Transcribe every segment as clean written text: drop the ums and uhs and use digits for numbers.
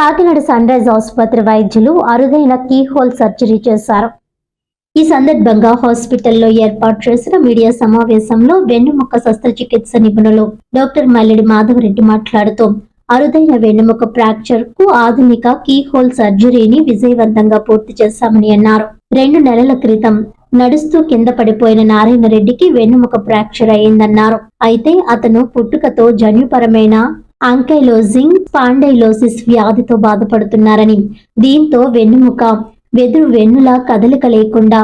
Kakinada sun rise ఆసుపత్రి వైద్యులు అరుదైన కీహోల్ సర్జరీ చేశారు. ఈ సందర్భంగా హాస్పిటల్లో ఏర్పాటు చేసిన మీడియా సమావేశంలో వెన్నుముక్క శస్త్రచికిత్స నిపుణులు డాక్టర్ మల్లెడి మాధవరెడ్డి మాట్లాడుతూ అరుదైన వెన్నుముక ఫ్రాక్చర్ కు ఆధునిక కీహోల్ సర్జరీని విజయవంతంగా పూర్తి చేశామని అన్నారు. 2 నెలల క్రితం నడుస్తూ కింద పడిపోయిన నారాయణ రెడ్డికి వెన్నుముక ఫ్రాక్చర్ అయిందన్నారు. అయితే అతను పుట్టుకతో జన్యుపరమైన ఆంకైలోజింగ్ స్పాండైలోసిస్ వ్యాధితో బాధపడుతున్నారని, దీంతో వెన్నుముక వెదురు వెన్నులా కదలిక లేకుండా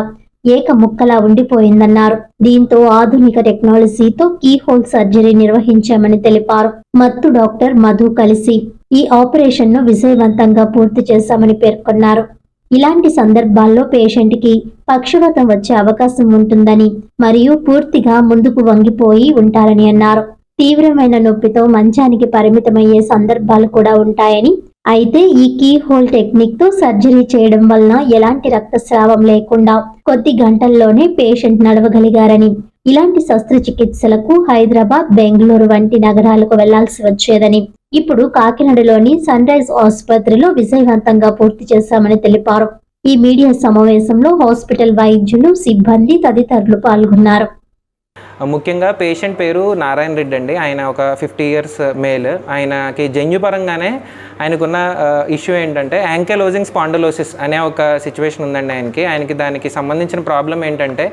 ఏక ముక్కలా ఉండిపోయిందన్నారు. దీంతో ఆధునిక టెక్నాలజీతో కీహోల్ సర్జరీ నిర్వహించామని తెలిపారు. మత్తు డాక్టర్ మధు కలిసి ఈ ఆపరేషన్ ను విజయవంతంగా పూర్తి చేశామని పేర్కొన్నారు. ఇలాంటి సందర్భాల్లో పేషెంట్ కి పక్షవాతం వచ్చే అవకాశం ఉంటుందని మరియు పూర్తిగా ముందుకు వంగిపోయి ఉంటారని అన్నారు. తీవ్రమైన నొప్పితో మంచానికి పరిమితమయ్యే సందర్భాలు కూడా ఉంటాయని, అయితే ఈ కీ హోల్ టెక్నిక్ తో సర్జరీ చేయడం వలన ఎలాంటి రక్తస్రావం లేకుండా కొద్ది గంటల్లోనే పేషెంట్ నడవగలిగారని, ఇలాంటి శస్త్రచికిత్సలకు హైదరాబాద్, బెంగళూరు వంటి నగరాలకు వెళ్లాల్సి వచ్చేదని, ఇప్పుడు కాకినాడలోని సన్ రైజ్ ఆసుపత్రిలో విజయవంతంగా పూర్తి చేశామని తెలిపారు. ఈ మీడియా సమావేశంలో హాస్పిటల్ వైద్యులు, సిబ్బంది తదితరులు పాల్గొన్నారు. ముఖ్యంగా పేషెంట్ పేరు నారాయణ రెడ్డి అండి. ఆయన ఒక 50 ఇయర్స్ మేల్. ఆయనకి జన్యుపరంగానే ఆయనకున్న ఇష్యూ ఏంటంటే యాంకైలోజింగ్ స్పాండలోసిస్ అనే ఒక సిచ్యువేషన్ ఉందండి ఆయనకి దానికి సంబంధించిన ప్రాబ్లం ఏంటంటే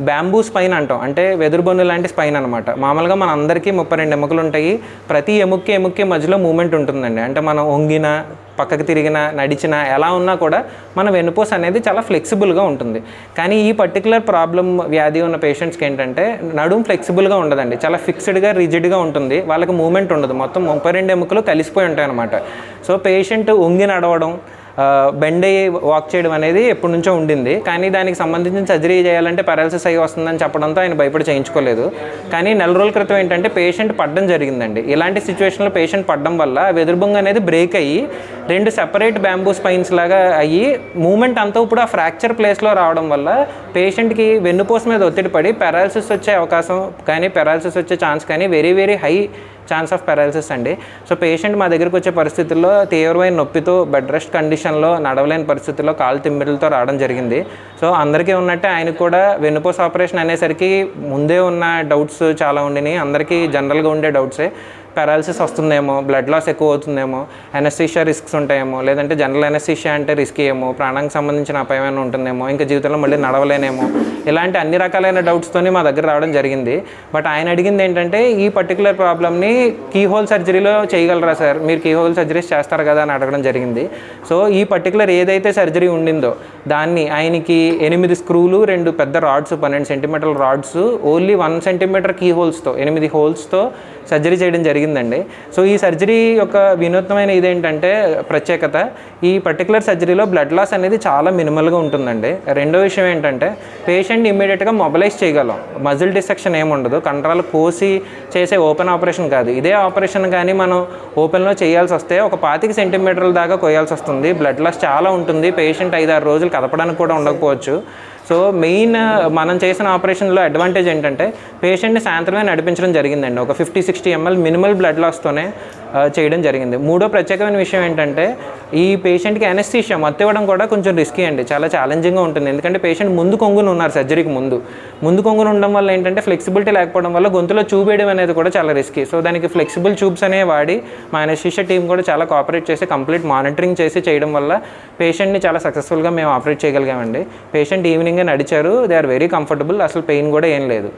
బ్యాంబూ స్పైన్ అంటాం, అంటే వెదురుబొన్ను లాంటి స్పైన్ అనమాట. మామూలుగా మన అందరికీ 32 ఎముకలు ఉంటాయి. ప్రతి ఎముక్కి మధ్యలో మూమెంట్ ఉంటుందండి. అంటే మనం వంగిన, పక్కకి తిరిగిన, నడిచిన, ఎలా ఉన్నా కూడా మన వెన్నుపూస అనేది చాలా ఫ్లెక్సిబుల్గా ఉంటుంది. కానీ ఈ పర్టికులర్ ప్రాబ్లం వ్యాధి ఉన్న పేషెంట్స్కి ఏంటంటే నడుము ఫ్లెక్సిబుల్గా ఉండదండి, చాలా ఫిక్స్డ్గా రిజిడ్గా ఉంటుంది. వాళ్ళకి మూమెంట్ ఉండదు, మొత్తం 32 ఎముకలు కలిసిపోయి ఉంటాయి అనమాట. సో పేషెంట్ వంగి నడవడం, బెండ్ అయ్యి వాక్ చేయడం అనేది ఎప్పటి నుంచో ఉండింది. కానీ దానికి సంబంధించిన సర్జరీ చేయాలంటే పారాలసిస్ అయ్యి వస్తుందని చెప్పడంతో ఆయన భయపడి చేయించుకోలేదు. కానీ నెల రోజుల క్రితం ఏంటంటే పేషెంట్ పడడం జరిగిందండి. ఇలాంటి సిచ్యువేషన్లో పేషెంట్ పడడం వల్ల వెదురుబొంగు అనేది బ్రేక్ అయ్యి 2 సెపరేట్ బ్యాంబూ స్పైన్స్ లాగా అయ్యి మూమెంట్ అంతా ఇప్పుడు ఆ ఫ్రాక్చర్ ప్లేస్లో రావడం వల్ల పేషెంట్కి వెన్నుపూస మీద ఒత్తిడి పడి పారాలసిస్ వచ్చే అవకాశం కానీ, పారాలసిస్ వచ్చే ఛాన్స్ కానీ very very high chance of paralysis అండి. సో పేషెంట్ మా దగ్గరికి వచ్చే పరిస్థితుల్లో తీవ్రమైన నొప్పితో బెడ్ రెస్ట్ కండిషన్లో, నడవలేని పరిస్థితుల్లో, కాలు తిమ్మిరులతో రావడం జరిగింది. సో అందరికీ ఉన్నట్టే ఆయనకు కూడా వెన్నుపూస ఆపరేషన్ అనేసరికి ముందే ఉన్న డౌట్స్ చాలా ఉండినాయి. అందరికీ జనరల్గా ఉండే డౌట్సే. పారాలసిస్ వస్తుందేమో, బ్లడ్ లాస్ ఎక్కువ అవుతుందేమో, ఎనస్థీషియా రిస్క్స్ ఉంటాయేమో, లేదంటే జనరల్ ఎనస్థీషియా అంటే రిస్క్ ఏమో, ప్రాణానికి సంబంధించిన అపాయమైనా ఉంటుందేమో, ఇంకా జీవితంలో మళ్ళీ నడవలేనేమో, ఇలాంటి అన్ని రకాలైన డౌట్స్తోని మా దగ్గర రావడం జరిగింది. బట్ ఆయన అడిగింది ఏంటంటే ఈ పర్టికులర్ ప్రాబ్లమ్ని కీహోల్ సర్జరీలో చేయగలరా సార్, మీరు కీహోల్ సర్జరీస్ చేస్తారు కదా అని అడగడం జరిగింది. సో ఈ పర్టికులర్ ఏదైతే సర్జరీ ఉండిందో దాన్ని ఆయనకి 8 స్క్రూలు, 2 పెద్ద రాడ్స్, 12 సెంటీమీటర్ల రాడ్స్, ఓన్లీ 1 సెంటీమీటర్ కీ హోల్స్తో 8 హోల్స్తో సర్జరీ చేయడం జరిగిందండి. సో ఈ సర్జరీ యొక్క వినూత్నమైన ఇదేంటంటే ప్రత్యేకత, ఈ పర్టికులర్ సర్జరీలో బ్లడ్ లాస్ అనేది చాలా మినిమల్గా ఉంటుందండి. రెండో విషయం ఏంటంటే పేషెంట్ ఇమ్మీడియట్గా మొబిలైజ్ చేయగలం, మజిల్ డిసెక్షన్ ఏముండదు, కండరాలు కోసి చేసే ఓపెన్ ఆపరేషన్ కాదు. ఇదే ఆపరేషన్ కానీ మనం ఓపెన్లో చేయాల్సి వస్తే ఒక 25 సెంటీమీటర్ల దాకా కోయాల్సి వస్తుంది. బ్లడ్ లాస్ చాలా ఉంటుంది. పేషెంట్ 5-6 రోజులు కదపడానికి కూడా ఉండకపోవచ్చు. సో మెయిన్ మనం చేసిన ఆపరేషన్లో అడ్వాంటేజ్ ఏంటంటే పేషెంట్ని సాయంత్రమే నడిపించడం జరిగిందండి. ఒక 50-60 ml మినిమల్ బ్లడ్ లాస్తోనే చేయడం జరిగింది. మూడో ప్రత్యేకమైన విషయం ఏంటంటే ఈ పేషెంట్కి ఎనస్థీషియా మత్తు ఇవ్వడం కూడా కొంచెం రిస్కీ అండి, చాలా ఛాలెంజింగ్గా ఉంటుంది. ఎందుకంటే పేషెంట్ ముందు కొంగుని ఉన్నారు, సర్జరీకి ముందు కొంగుని ఉండడం వల్ల ఏంటంటే ఫ్లెక్సిబిలిటీ లేకపోవడం వల్ల గొంతులో చూబేయడం అనేది కూడా చాలా రిస్కీ. సో దానికి ఫ్లెక్సిబుల్ ట్యూబ్స్ అనేవి వాడి మా ఎనస్థీషియా టీం కూడా చాలా కోఆపరేట్ చేసి కంప్లీట్ మానిటరింగ్ చేసి చేయడం వల్ల పేషెంట్ని చాలా సక్సెస్ఫుల్గా మేము ఆపరేట్ చేయగలిగామండి. పేషెంట్ ఈవినింగే నడిచారు, దే ఆర్ వెరీ కంఫర్టబుల్, అసలు పెయిన్ కూడా ఏం లేదు.